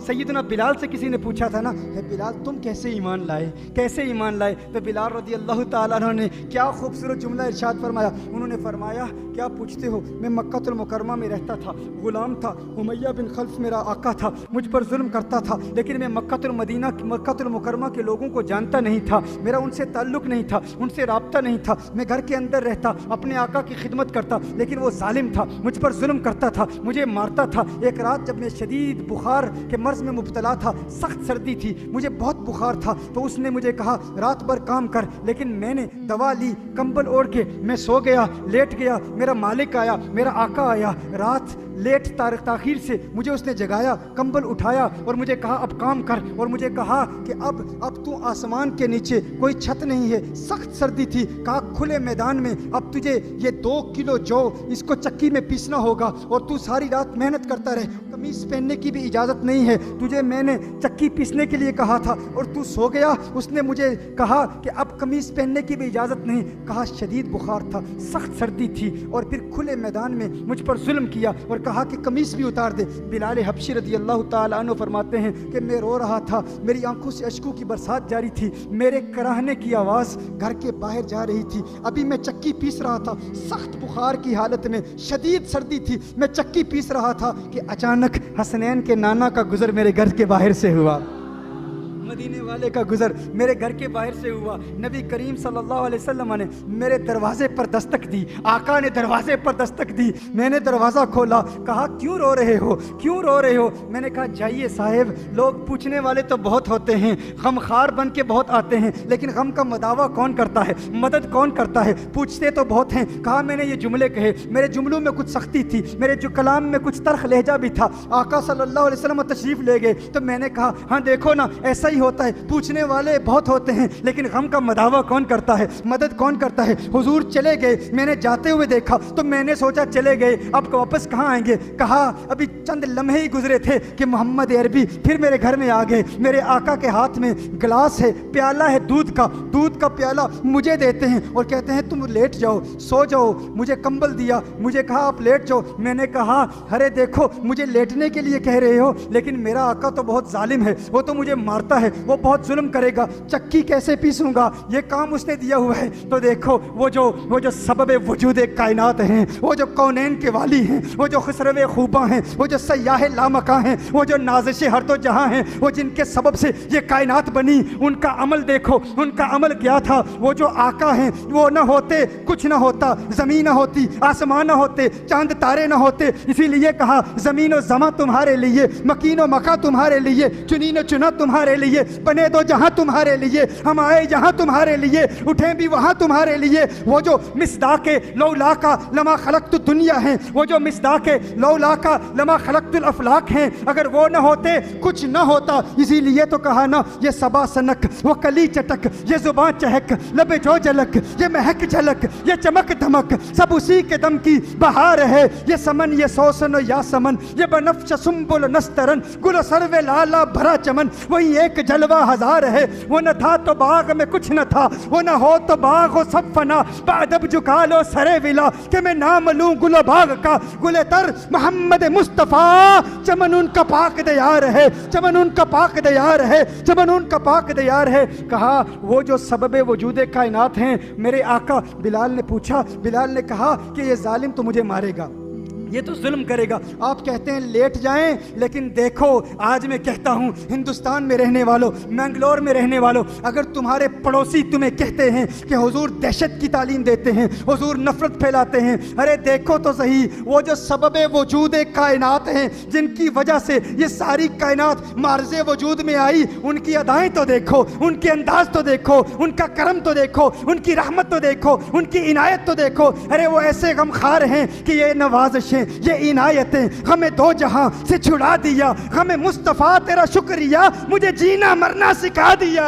سیدنا بلال سے کسی نے پوچھا تھا نا، اے بلال تم کیسے ایمان لائے، کیسے ایمان لائے؟ تو بلال رضی اللہ تعالیٰ عنہ نے کیا خوبصورت جملہ ارشاد فرمایا. انہوں نے فرمایا کیا پوچھتے ہو، میں مکہ المکرمہ میں رہتا تھا، غلام تھا، امیہ بن خلف میرا آقا تھا، مجھ پر ظلم کرتا تھا، لیکن میں مکہ المکرمہ کے لوگوں کو جانتا نہیں تھا، میرا ان سے تعلق نہیں تھا، ان سے رابطہ نہیں تھا. میں گھر کے اندر رہتا، اپنے آقا کی خدمت کرتا، لیکن وہ ظالم تھا، مجھ پر ظلم کرتا تھا، مجھے مارتا تھا. ایک رات جب میں شدید بخار کے مرض میں مبتلا تھا، سخت سردی تھی، مجھے بہت بخار تھا، تو اس نے مجھے کہا رات بھر کام کر، لیکن میں نے دوا لی، کمبل اوڑھ کے میں سو گیا، لیٹ گیا. میرا مالک آیا، میرا آقا آیا، رات لیٹ تاخیر سے مجھے اس نے جگایا، کمبل اٹھایا اور مجھے کہا اب کام کر، اور مجھے کہا کہ اب تو آسمان کے نیچے کوئی چھت نہیں ہے، سخت سردی تھی، کہا کھلے میدان میں اب تجھے یہ 2 کلو جو اس کو چکی میں پیسنا ہوگا، اور تو ساری رات محنت کرتا رہے، قمیص پہننے کی بھی اجازت نہیں ہے، تجھے میں نے چکی پیسنے کے لیے کہا تھا اور تو سو گیا. اس نے مجھے کہا کہ اب قمیص پہننے کی بھی اجازت نہیں، کہا شدید بخار تھا، سخت سردی تھی، اور پھر کھلے میدان میں مجھ پر ظلم کیا اور کہا کہ قمیص بھی اتار دے. بلال حبشی رضی اللہ تعالیٰ عنہ فرماتے ہیں کہ میں رو رہا تھا، میری آنکھوں سے اشکوں کی برسات جاری تھی، میرے کراہنے کی آواز گھر کے باہر جا رہی تھی. ابھی میں چکی پیس رہا تھا، سخت بخار کی حالت میں، شدید سردی تھی، میں چکی پیس رہا تھا کہ اچانک حسنین کے نانا کا گزر میرے گھر کے باہر سے ہوا، مدینے والے کا گزر میرے گھر کے باہر سے ہوا. نبی کریم صلی اللہ علیہ وسلم نے میرے دروازے پر دستک دی، آقا نے دروازے پر دستک دی. میں نے دروازہ کھولا، کہا کیوں رو رہے ہو، کیوں رو رہے ہو؟ میں نے کہا جائیے صاحب، لوگ پوچھنے والے تو بہت ہوتے ہیں، غمخوار بن کے بہت آتے ہیں، لیکن غم کا مداوع کون کرتا ہے، مدد کون کرتا ہے؟ پوچھتے تو بہت ہیں. کہا میں نے یہ جملے کہے، میرے جملوں میں کچھ سختی تھی، میرے جو کلام میں کچھ تلخ لہجہ بھی تھا. آقا صلی اللہ علیہ وسلم تشریف لے گئے تو میں نے کہا ہاں دیکھو نا، ایسا ہی ہوتا ہے، پوچھنے والے بہت ہوتے ہیں لیکن غم کا مداوع کون کرتا ہے، مدد کون کرتا ہے؟ حضور چلے گئے، میں نے جاتے ہوئے دیکھا تو میں نے سوچا چلے گئے، اب واپس کہاں آئیں گے؟ کہا ابھی چند لمحے ہی گزرے تھے کہ محمد عربی پھر میرے گھر میں آ گئے. میرے آقا کے ہاتھ میں گلاس ہے، پیالہ ہے دودھ کا پیالہ مجھے دیتے ہیں اور کہتے ہیں تم لیٹ جاؤ، سو جاؤ. مجھے کمبل دیا، مجھے کہا آپ لیٹ جاؤ. میں نے کہا ارے دیکھو مجھے لیٹنے کے لیے کہہ رہے ہو، لیکن میرا آقا تو بہت ظالم ہے، وہ تو مجھے مارتا ہے، وہ بہت ظلم کرے گا، چکی کیسے پیسوں گا؟ یہ کام اس نے دیا ہوا ہے. تو دیکھو وہ جو سبب وجود کائنات ہیں، وہ جو کونین کے والی ہیں، وہ جو خسرو خوباں ہیں، وہ جو سیاح لامکاں ہیں، وہ جو نازش ہر دو جہاں ہیں، وہ جن کے سبب سے یہ کائنات بنی، ان کا عمل دیکھو، ان کا عمل کیا تھا. وہ جو آقا ہیں وہ نہ ہوتے کچھ نہ ہوتا، زمین نہ ہوتی، آسمان نہ ہوتے، چاند تارے نہ ہوتے. اسی لیے کہا زمین و زماں تمہارے لیے، مکین و مکا تمہارے لیے، چنین و چنا تمہارے لیے، بنے دو جہاں تمہارے لیے، ہم آئے جہاں تمہارے لیے، اٹھیں بھی وہاں تمہارے لیے. وہ جو مصداق لولا کا لما خلقت دنیا ہیں، وہ جو مصداق لولا کا لما خلقت الافلاق ہیں، اگر وہ نہ ہوتے کچھ نہ ہوتا. اسی لیے تو کہا نا یہ صبا سنک، وہ کلی چٹک، یہ زبان چہک، لب جو جلک، یہ مہک جھلک، یہ چمک دھمک، سب اسی کے دم کی بہار ہے. یہ سمن، یہ سوسن و یا سمن، یہ بنفش سنبل نسترن، گل سرو لالا بھرا چمن، وہی ایک جلوہ ہزار ہے. وہ نہ تھا تو باغ میں کچھ نہ تھا، وہ نہ ہو تو باغ و سب فنا، بادب جھکا لو سرے ولا کہ میں نام لوں گل و باغ کا. گل تر محمد مصطفیٰ، چمن ان کا پاک دیار ہے، چمن ان کا پاک دیار ہے، چمن ان کا پاک دیار ہے. کہا وہ جو سبب وجود کائنات ہیں میرے آقا. بلال نے پوچھا، بلال نے کہا کہ یہ ظالم تو مجھے مارے گا، یہ تو ظلم کرے گا. آپ کہتے ہیں لیٹ جائیں، لیکن دیکھو آج میں کہتا ہوں ہندوستان میں رہنے والوں، منگلور میں رہنے والوں، اگر تمہارے پڑوسی تمہیں کہتے ہیں کہ حضور دہشت کی تعلیم دیتے ہیں، حضور نفرت پھیلاتے ہیں، ارے دیکھو تو صحیح وہ جو سبب وجود کائنات ہیں، جن کی وجہ سے یہ ساری کائنات معرض وجود میں آئی، ان کی ادائیں تو دیکھو، ان کے انداز تو دیکھو، ان کا کرم تو دیکھو، ان کی رحمت تو دیکھو، ان کی عنایت تو دیکھو. ارے وہ ایسے غمخوار ہیں کہ یہ نوازشیں، یہ عنایتیں ہمیں دو جہاں سے چھڑا دیا. ہمیں مصطفیٰ تیرا شکریہ، مجھے جینا مرنا سکھا دیا.